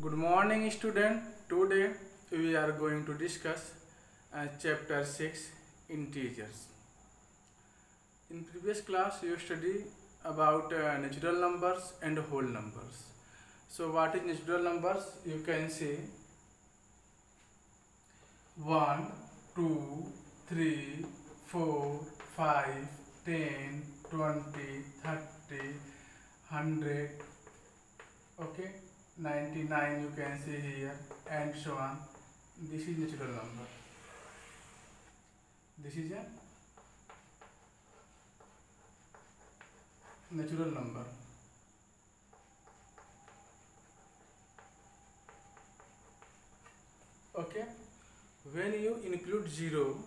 Good morning, student. Today we are going to discuss chapter 6 integers. In previous class you studied about natural numbers and whole numbers. So what is natural numbers? You can say 1, 2, 3, 4, 5, 10, 20, 30, 100, okay, 99 you can see here, and so on. This is natural number. This is a natural number. Okay, when you include 0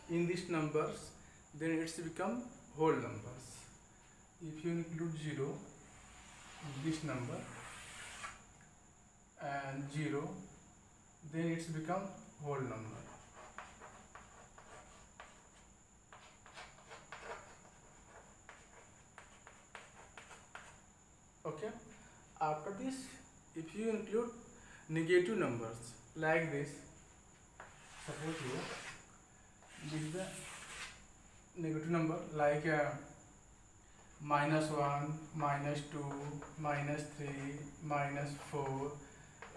in these numbers, then it's become whole numbers. If you include 0 in this number and 0, then it's become whole number. Okay, after this, if you include negative numbers like this, suppose here this is the negative number like -1, -2, -3, -4,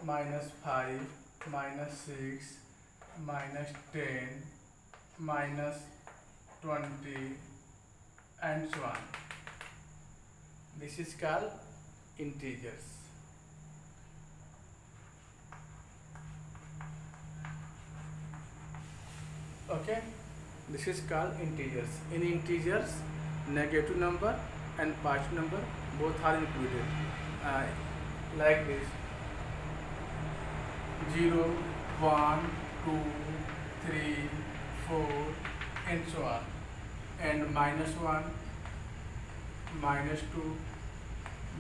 -5, -6, -10, -20, and so on. This is called integers. Okay, this is called integers. In integers, negative number and positive number both are included, like this: 0, 1, 2, 3, 4, and so on, and -1, -2,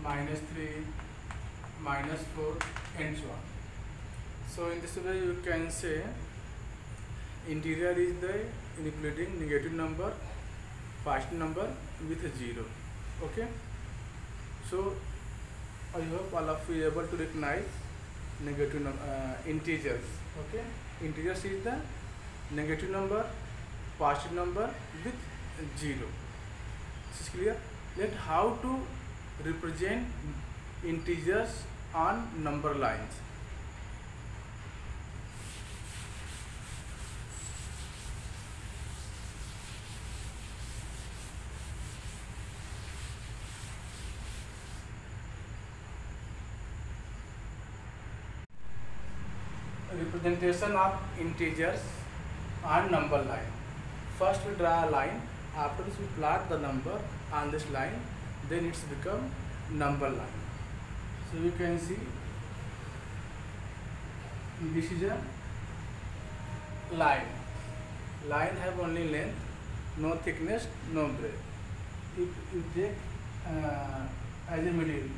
-3, -4, and so on. So in this way you can say integer is the including negative number, positive number with 0. Okay, so I hope all of you are able to recognize negative integers. Okay, integers is the negative number, positive number with 0. This is clear. Let how to represent integers on number lines. Representation of integers on number line. First we draw a line. After this we plot the number on this line. Then it's become number line. So you can see this is a line. Line have only length, no thickness, no breadth. If you take as a middle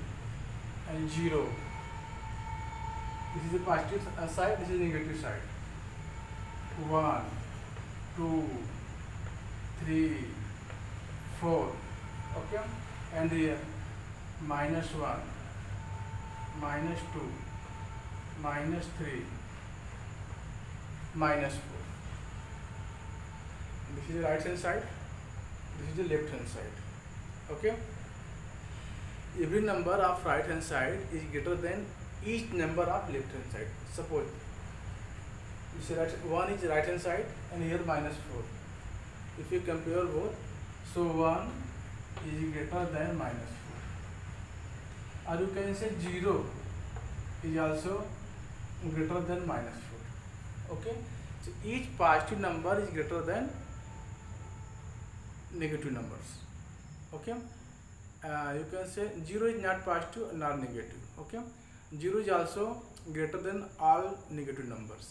and 0. This is the positive side, this is the negative side. 1, 2, 3, 4. Okay, and here -1, -2, -3, -4. This is the right hand side, this is the left hand side. Okay, every number of right hand side is greater than each number of left hand side. Suppose this is 1 is right hand side and here -4. If you compare both, so 1 is greater than -4, or you can say 0 is also greater than -4. Okay, so each positive number is greater than negative numbers. Okay, you can say 0 is not positive nor negative. Okay, 0 is also greater than all negative numbers.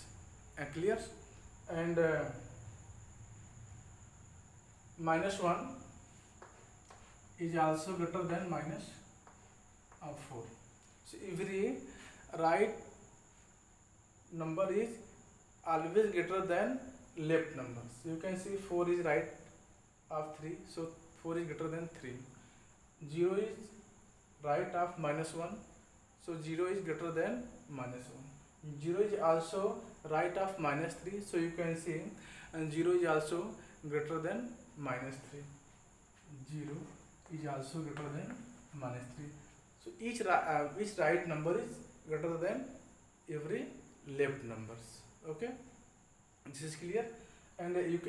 Clear? And -1 is also greater than -4. So every right number is always greater than left numbers. You can see 4 is right of 3, so 4 is greater than 3. 0 is right of -1, So 0 is greater than minus 1. 0 is also right of minus 3. So you can see 0 is also greater than minus 3. 0 is also greater than minus 3. So each right number is greater than every left numbers. Okay, this is clear. And you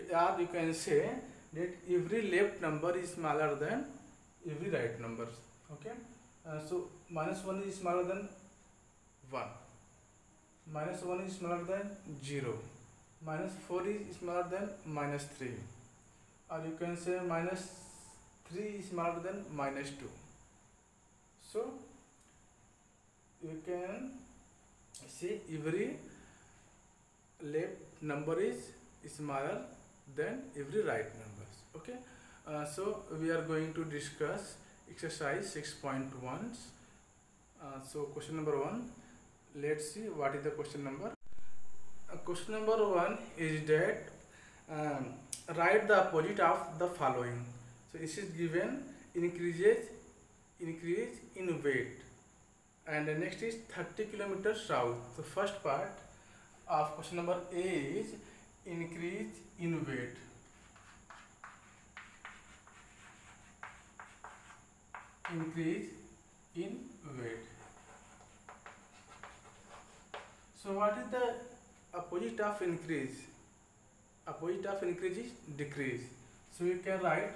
can say that every left number is smaller than every right numbers. Okay, so minus 1 is smaller than 1, minus 1 is smaller than 0, minus 4 is smaller than minus 3, or you can say minus 3 is smaller than minus 2. So you can see every left number is smaller than every right numbers. Okay, so we are going to discuss exercise 6.1. So question number 1, let's see what is the question number. Question number 1 is that write the opposite of the following. So this is given increase in weight, and the next is 30 kilometers south. So first part of question number A is increase in weight. Increase in weight. So what is the opposite of increase? Opposite of increase is decrease. So you can write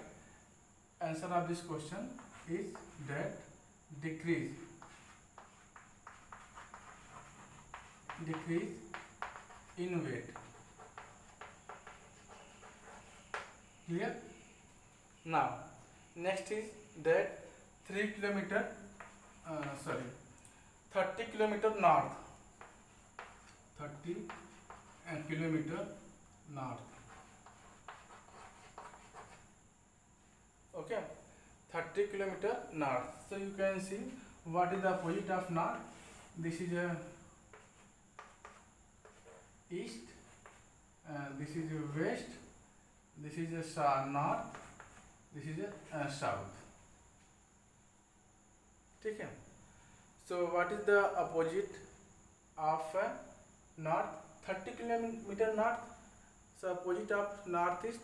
answer of this question is that decrease in weight. Clear? Now next is that 30 kilometer north. 30 kilometer north. Okay, 30 kilometer north. So you can see what is the opposite of north. This is a east, this is a west, this is a north, this is a south. ठीक है. So what is the opposite of north? 30 kilometer north. So opposite of north is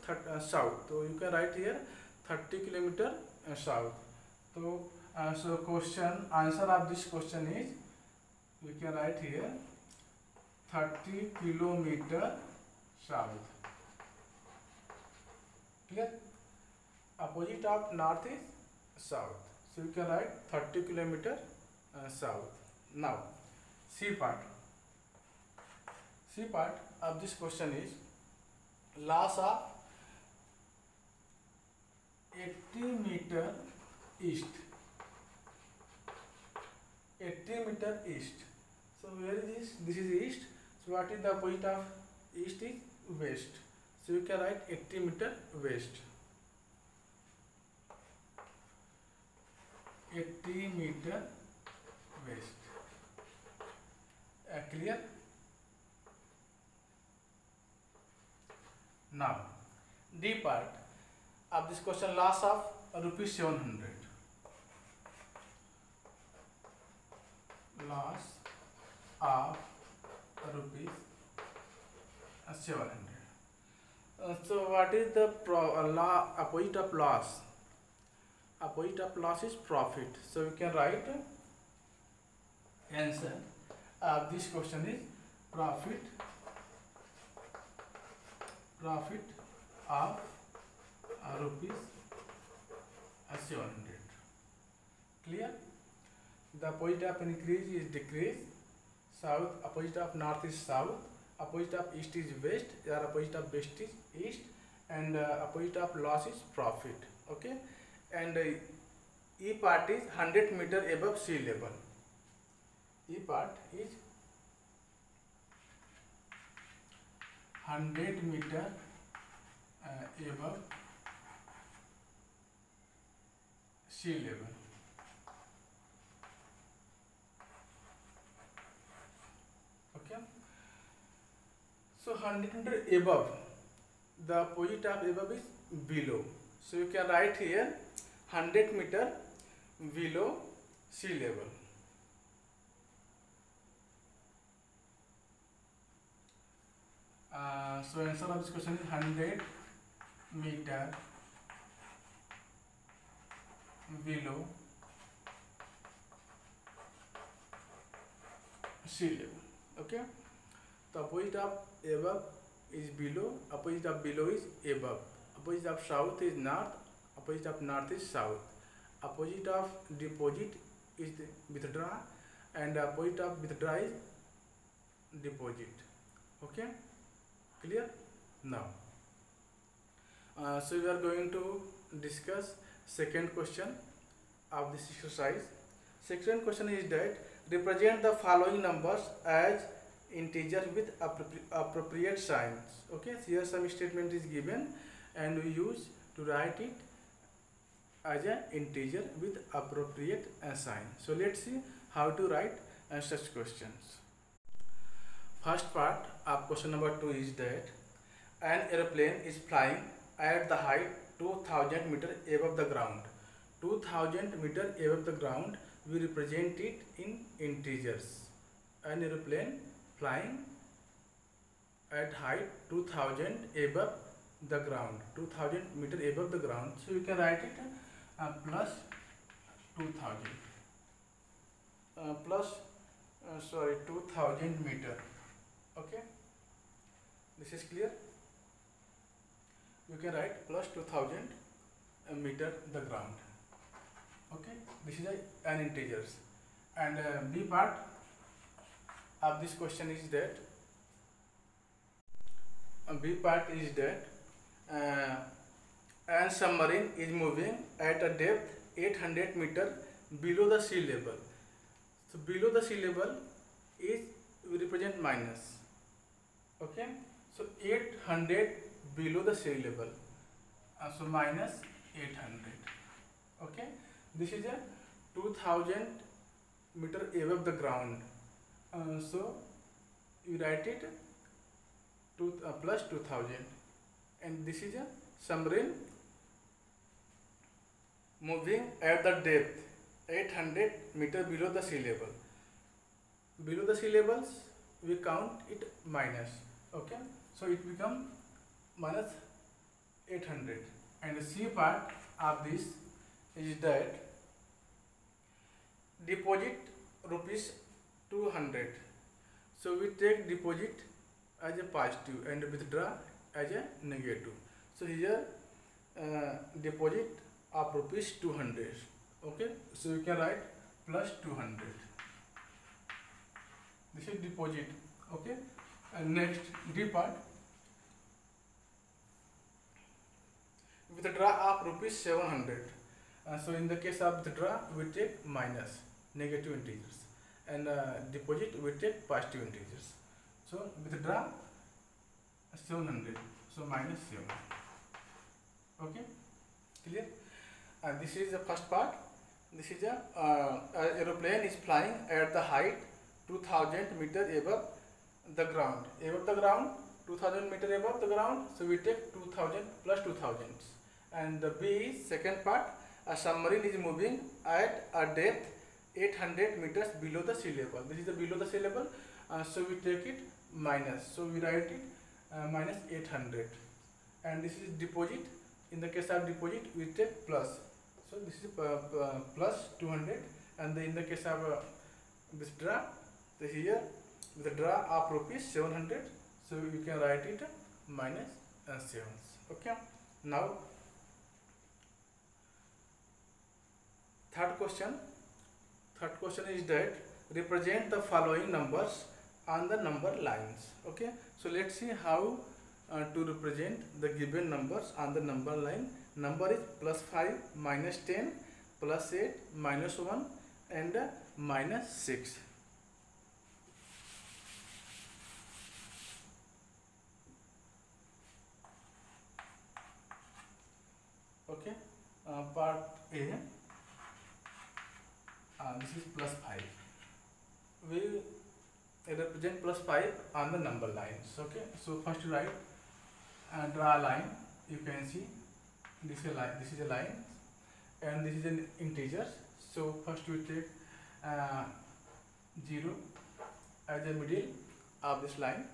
south. So you can write here 30 kilometer south. So question answer of this question is, we can write here 30 kilometer south. Clear? Opposite of north is south. So you can write 30 kilometer south. Now C part. C part of this question is loss of 80 meter east. 80 meter east. So where is this? This is east. So what is the opposite of east is west. So you can write 80 meter west. 80 meter west. Clear? Now D part of this question, loss of rupees 700. Loss of rupees 700. So what is the opposite of loss? Opposite of loss is profit. So we can write answer of this question is profit of rupees 700. Clear? The opposite of increase is decrease. South, opposite of north is south. Opposite of east is west. Or opposite of west is east. And opposite of loss is profit. Okay. And E part is 100 meter above sea level. E part is 100 meter above sea level. Okay. So 100 meter above. The opposite of above is below. So you can write here 100 meter below sea level. So answer of this question is 100 meter below sea level. Okay. The opposite of above is below. Opposite of below is above. Opposite of south is north. Opposite of north is south. Opposite of deposit is withdraw, and opposite of withdraw is deposit. Okay, clear? Now so we are going to discuss second question of this exercise. Second question is that represent the following numbers as integer with appropriate signs. Okay, so here some statement is given and we use to write it as an integer with appropriate sign. So let's see how to write such questions. First part of question number 2 is that an aeroplane is flying at the height 2000 meter above the ground. 2000 meter above the ground, we represent it in integers. An aeroplane flying at height 2000 above the ground, 2000 meter above the ground. So you can write it plus 2000 2000 meter. Okay, this is clear. You can write plus 2000 meter the ground. Okay, this is an integers. And B part of this question is that an submarine is moving at a depth 800 meter below the sea level. So below the sea level is we represent minus. Okay, so 800 below the sea level, so minus 800. Okay, this is a 2000 meter above the ground, so you write it plus 2000, and this is a submarine moving at the depth 800 meter below the sea level. Below the sea levels we count it minus. Okay, so it becomes minus 800. And the C part of this is that deposit rupees 200. So we take deposit as a positive and withdraw as a negative. So here deposit of rupees 200. Okay, so you can write plus 200. This is deposit. Okay, and next D part, withdraw of rupees 700. So in the case of withdraw we take minus negative integers, and deposit we take positive integers. So withdraw 700, so minus 7. Okay, clear? This is the first part. This is a aeroplane is flying at the height 2000 meter above the ground. Above the ground, 2000 meter above the ground, so we take 2000 plus 2000. And the B is second part, a submarine is moving at a depth 800 meters below the sea level. This is the below the sea level, so we take it minus, so we write it minus 800. And this is deposit. In the case of deposit we take plus, so this is plus 200. And in the case of withdraw, so here withdraw of rupees 700, so you can write it minus 7. Okay, now third question is that represent the following numbers on the number lines. Okay, so let's see how to represent the given numbers on the number line. Number is plus 5, minus 10, plus 8, minus 1, and minus 6. Okay, part A, this is plus 5. We represent plus 5 on the number lines. Okay, so first write, draw a line. You can see this is a line, and this is an integer. So first we take 0 as the middle of this line,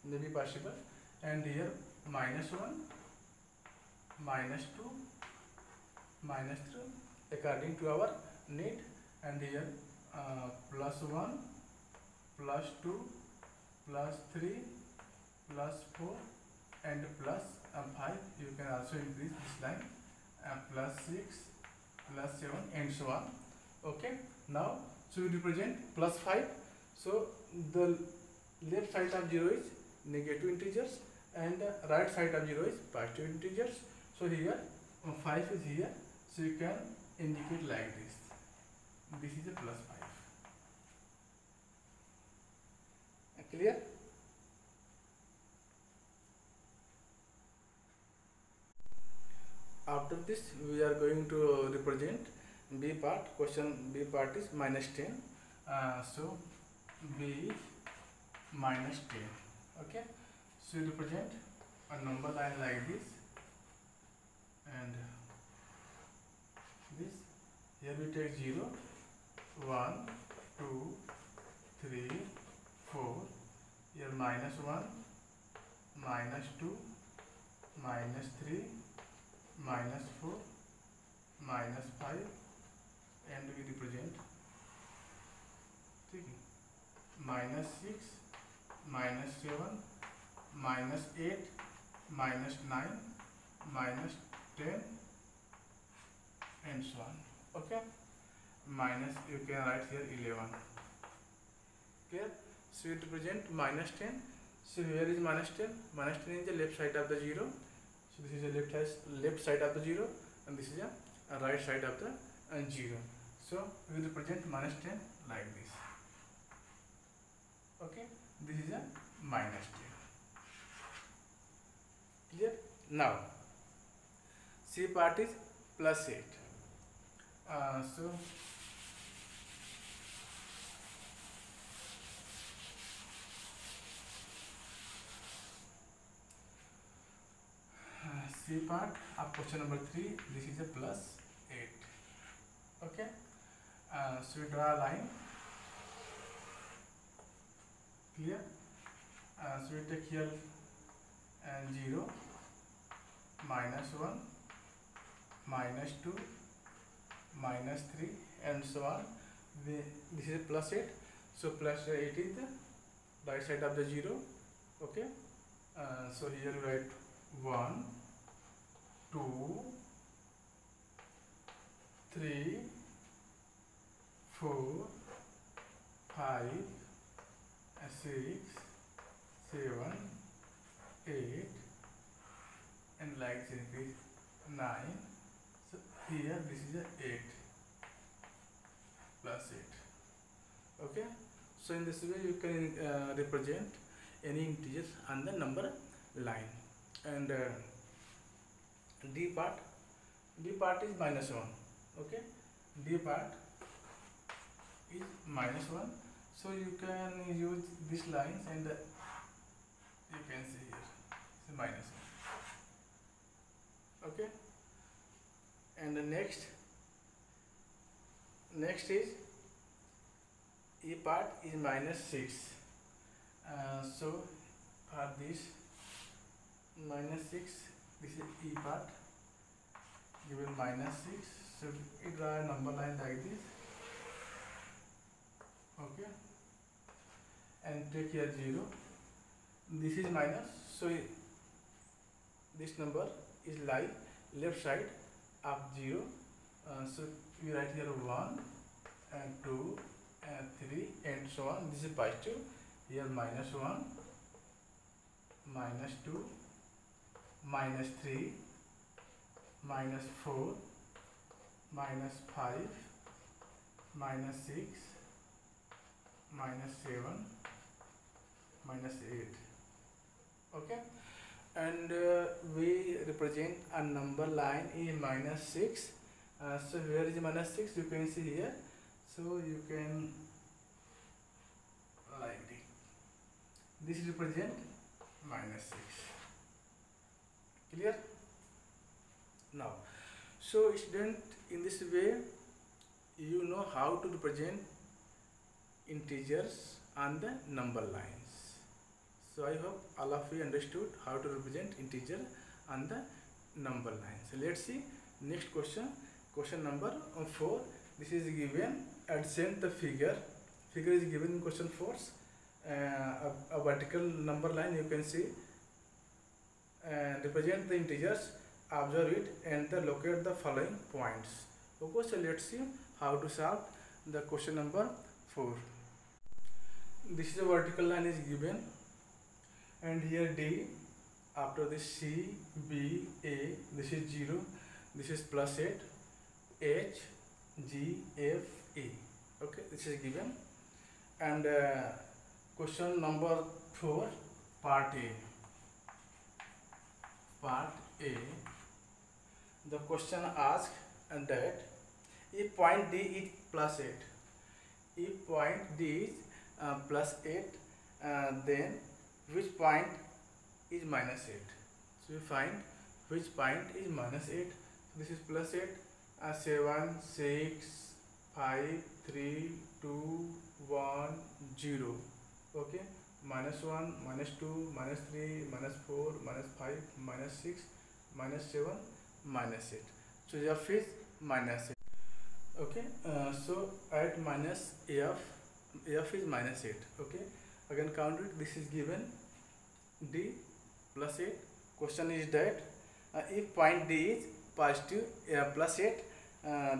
may be possible, and here -1, -2, -3 according to our need, and here +1, +2, +3, +4 and +5. You can also increase this line, +6, +7 and so on. Okay, now so we represent +5. So the left side of 0 is negative integers and the right side of 0 is positive integers. So here 5 is here, so you can indicate like this. This is a +5. Clear? After this we are going to represent B part. Question B part is -10. So B is -10. Okay, so we represent a number line like this, and this here we take 0, 1, 2, 3, 4, here -1, -2, -3, -4, -5, and we represent -6, -7, -8, -9, -10 and so on. Okay, minus you can write here 11. Clear? So we represent -10. So here is -10. -10 is the left side of the 0. So this is the left side of the 0, and this is a right side of the 0. So we will represent -10 like this. Okay, this is a -10. Clear? Now C part is +8. So C part of question number 3, this is a +8. Okay, so we draw a line. Clear? So we take here 0, -1, -2, -3 and so on. This is a +8. So +8 is the right side of the 0. Okay, so here we write 1, 2, 3, 4, 5, 6, 7, 8 and like this 9. So here this is a 8 +8. Okay, so in this way you can represent any integers on the number line. And D part is -1. Okay, D part is -1. So you can use these lines, and you can see here it's -1. Okay, and the next is E part is -6. So for this -6, this is E part given -6. So we draw a number line like this. Okay, and take here 0. This is minus, so this number is lie left side of 0. So we write here 1 and 2 and 3 and so on. This is positive. Here -1, -2, -3, -4, -5, -6, -7, -8. Okay, and we represent a number line in -6. So where is -6? You can see here. So you can like this represent -6. Clear? Now, so student, in this way you know how to represent integers on the number lines. So I hope all of you understood how to represent integer on the number line. So let's see next question. Question number 4. This is given. Adjacent the figure. Figure is given in question 4. A vertical number line you can see. Represent the integers. Observe it and locate the following points. Okay, so let's see how to solve the question number 4. This is a vertical line is given, and here D, after this C, B, A, this is 0, this is plus 8, H, G, F, E. Okay, this is given. And question number 4, part A. Part A, the question asks that if point D is plus 8, if point D is plus 8, then which point is minus 8? So we find which point is minus 8. So this is plus 8, 7, 6, 5, 3, 2, 1, 0. Okay, minus 1, minus 2, minus 3, minus 4, minus 5, minus 6, minus 7, minus 8. So F is minus 8. Okay, so at minus F is minus 8. Okay, again count it. This is given D plus 8. Question is that if point D is positive plus 8,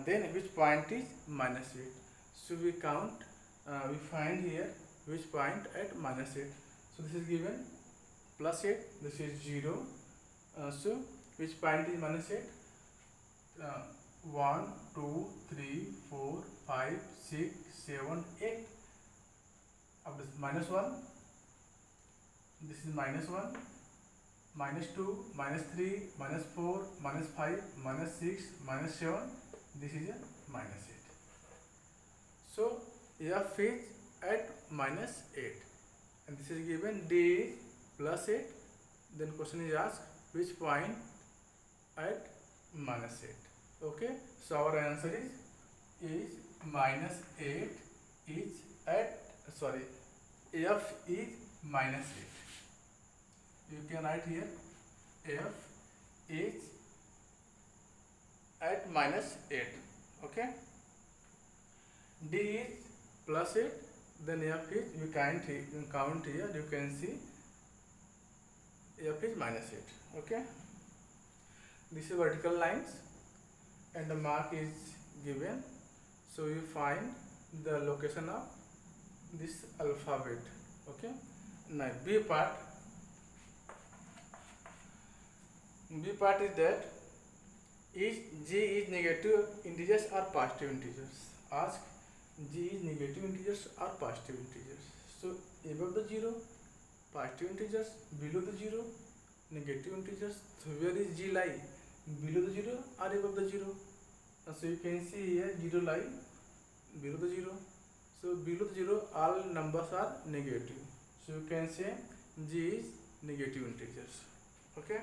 then which point is minus 8? So we count, we find here which point at minus 8. So this is given plus 8, this is 0. So which point is minus 8? 1, 2, 3, 4, 5, 6, 7, 8. This minus 1, this is minus 1, minus 2, minus 3, minus 4, minus 5, minus 6, minus 7, this is a minus 8. So F is at minus 8, and this is given D is plus 8. Then question is asked which point at minus 8. Okay, so our answer is minus 8 is at, sorry, F is minus 8. You can write here F is at minus 8. Okay, D is plus 8, then F is, you can't count here, you can see F is minus 8. Okay, this is vertical lines and the mark is given. So you find the location of this alphabet. Okay, now B part is that is G is negative integers or positive integers. Ask G is negative integers or positive integers. So above the 0 positive integers, below the 0 negative integers. So where is G lie? Below the 0 or above the 0? So you can see here 0 lie below the 0. So below the 0 all numbers are negative. So you can say G is negative integers. Okay,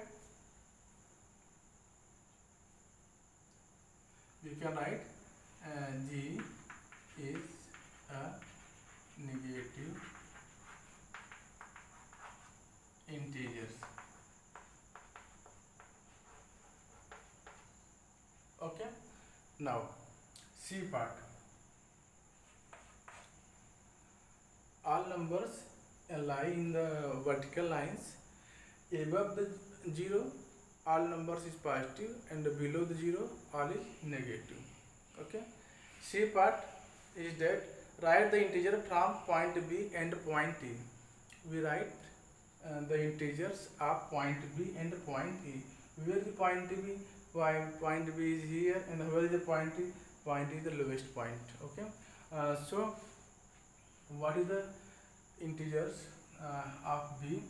we can write G is a negative integers. Okay, now C part. All numbers lie in the vertical lines. Above the 0 all numbers is positive and below the 0 all is negative. Okay, C part is that write the integer from point B and point E. We write the integers of point B and point E. Where is the point B? Point B is here, and where is the point E? Point E is the lowest point. Okay, so what is the integers of B?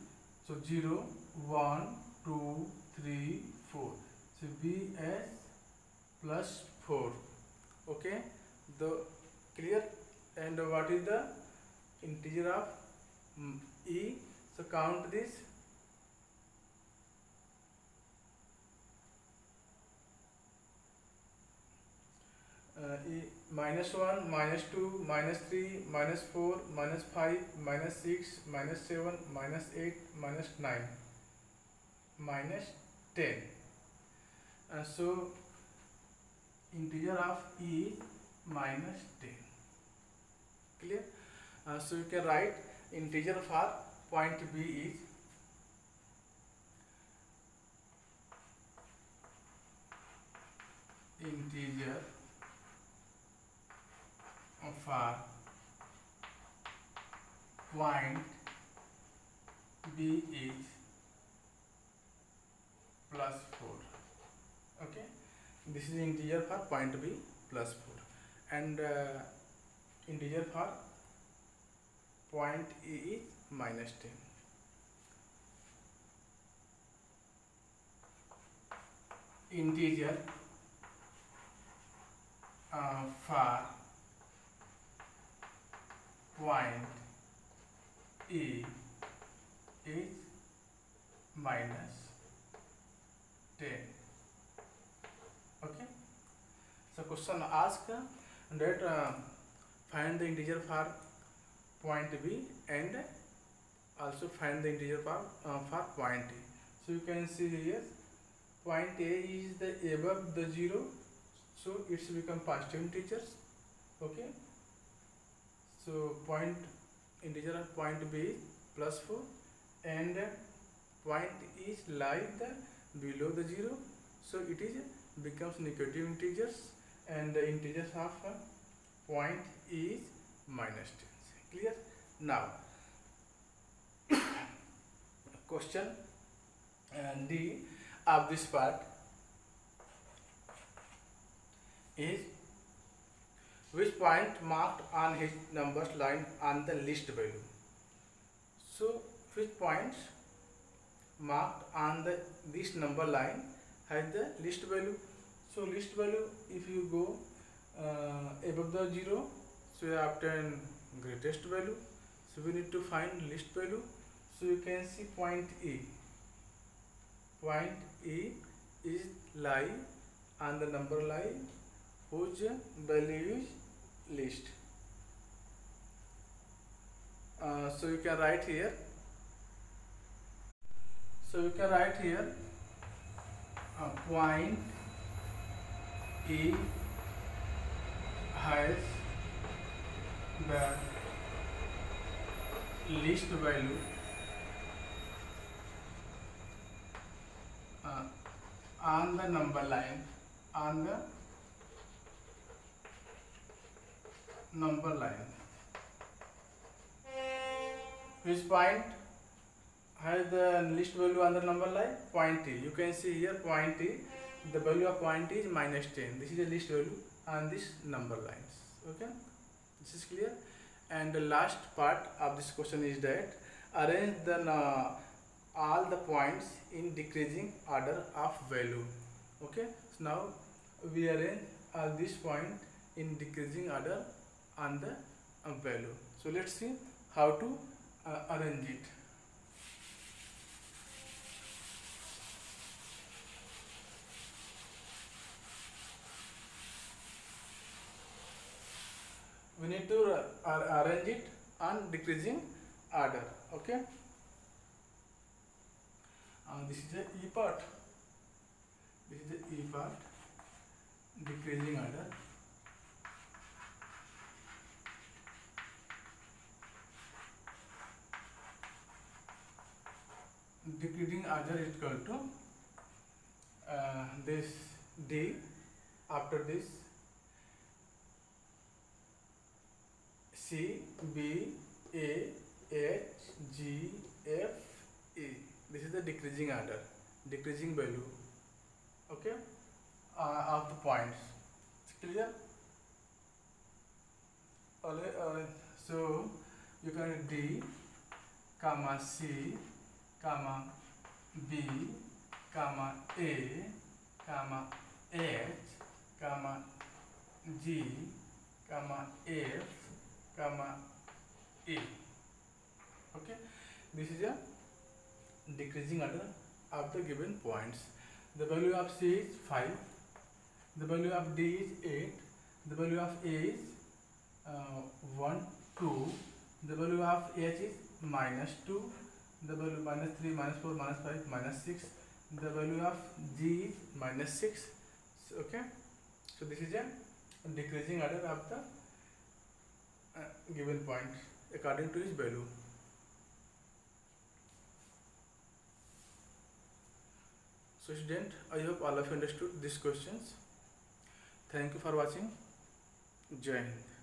So 0, 1, 2, 3, 4. So B as plus 4. Okay, the clear. And what is the integer of E? So count this. -1, -2, -3, -4, -5, -6, -7, -8, -9, -10. So integer of e is -10. Clear? So you can write integer for point B is integer for point B is +4. Okay, this is integer for point B +4, and integer for point E is -10. Integer for point E is -10. Okay, so question ask that find the integer for point B and also find the integer for point E. So you can see here point A is the above the 0, so it's become positive integers. Okay, so integer of point B is +4, and point is like the below the 0, so it is becomes negative integers, and the integers of point is -10. Clear? Now question D of this part is which point marked on his numbers line on the list value. So which points marked on this number line has the list value. So list value, if you go above the 0, so you obtain greatest value. So we need to find list value. So you can see point E. Point E is lie on the number line whose value is least. So you can write here. Point E has the least value on the number line. Which point has the least value on the number line? Point E. You can see here point E. The value of point E is -10. This is the least value on this number lines. Okay, this is clear. And the last part of this question is that arrange all the points in decreasing order of value. Okay, so now we arrange all these points in decreasing order on the value. So let's see how to arrange it. We need to arrange it on decreasing order. Okay, this is the E part. Decreasing order. Decreasing order is equal to this D. After this C, B, A, H, G, F, E. This is the decreasing order, decreasing value. Okay, of the points. Clear? So you can D, comma C, comma B, comma A, comma H, comma G, comma F, comma E. Okay, this is a decreasing order of the given points. The value of C is 5, the value of D is 8, the value of A is 1, 2, the value of H is -2, the value -3, -4, -5, -6, the value of G is -6. So, okay, so this is a decreasing order of the given point according to its value. So student, I hope all of you understood these questions. Thank you for watching. Jai Hind.